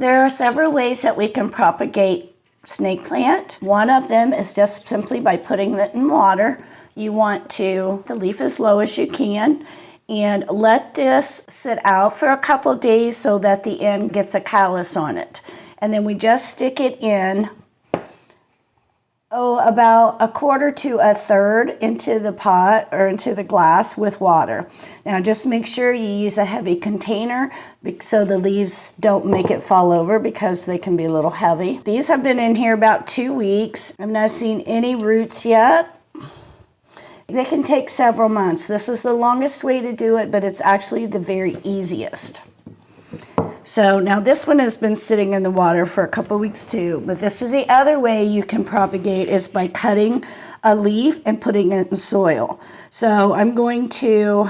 There are several ways that we can propagate snake plant. One of them is just simply by putting it in water. You want to the leaf as low as you can and let this sit out for a couple days so that the end gets a callus on it. And then we just stick it in about a quarter to a third into the pot or into the glass with water. Now just make sure you use a heavy container so the leaves don't make it fall over because they can be a little heavy. These have been in here about 2 weeks. I've not seen any roots yet. They can take several months. This is the longest way to do it, but it's actually the very easiest. So now this one has been sitting in the water for a couple weeks too, but this is the other way you can propagate is by cutting a leaf and putting it in soil. So I'm going to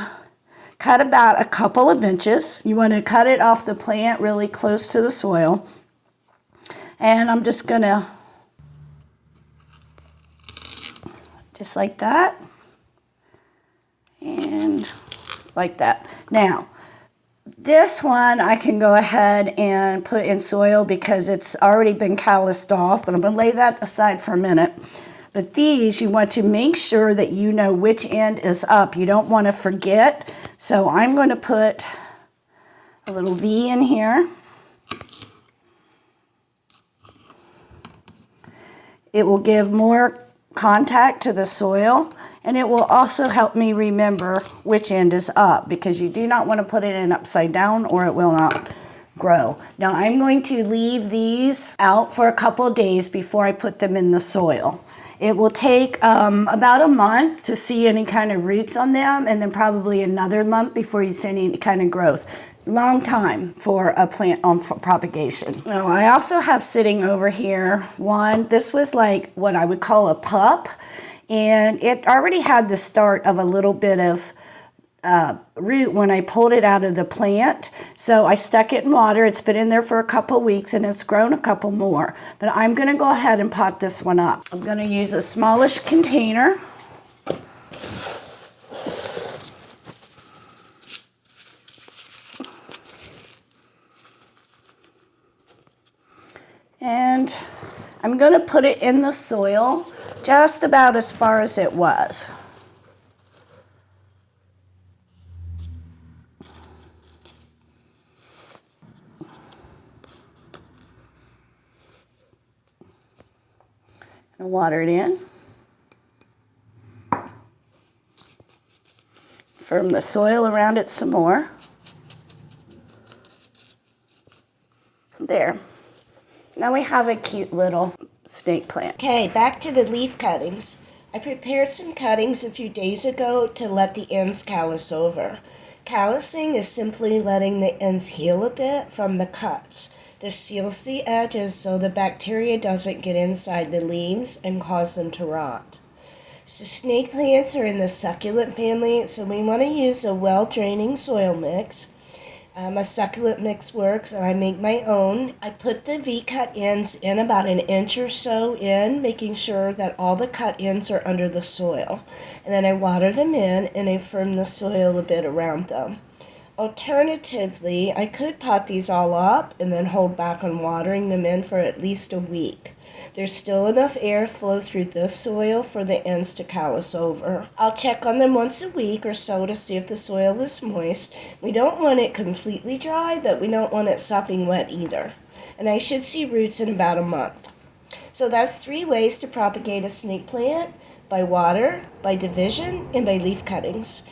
cut about a couple of inches. You want to cut it off the plant really close to the soil. And I'm just going to, just like that, and like that. Now, this one I can go ahead and put in soil because it's already been calloused off, but I'm going to lay that aside for a minute. But these, you want to make sure that you know which end is up. You don't want to forget. So I'm going to put a little V in here. It will give more contact to the soil. And it will also help me remember which end is up because you do not want to put it in upside down or it will not grow. Now I'm going to leave these out for a couple of days before I put them in the soil. It will take about a month to see any kind of roots on them and then probably another month before you see any kind of growth. Long time for a plant on propagation. Now I also have sitting over here one, this was like what I would call a pup. And it already had the start of a little bit of root when I pulled it out of the plant. So I stuck it in water. It's been in there for a couple weeks and it's grown a couple more. But I'm going to go ahead and pot this one up. I'm going to use a smallish container. And I'm going to put it in the soil just about as far as it was. And water it in. Firm the soil around it some more. There. Now we have a cute little snake plant. Okay, back to the leaf cuttings. I prepared some cuttings a few days ago to let the ends callus over. Callusing is simply letting the ends heal a bit from the cuts. This seals the edges so the bacteria doesn't get inside the leaves and cause them to rot. So snake plants are in the succulent family, so we want to use a well-draining soil mix. A succulent mix works, and I make my own. I put the V-cut ends in about an inch or so in, making sure that all the cut ends are under the soil. And then I water them in, and I firm the soil a bit around them. Alternatively, I could pot these all up and then hold back on watering them in for at least a week. There's still enough airflow through this soil for the ends to callus over. I'll check on them once a week or so to see if the soil is moist. We don't want it completely dry, but we don't want it sopping wet either. And I should see roots in about a month. So that's 3 ways to propagate a snake plant: by water, by division, and by leaf cuttings.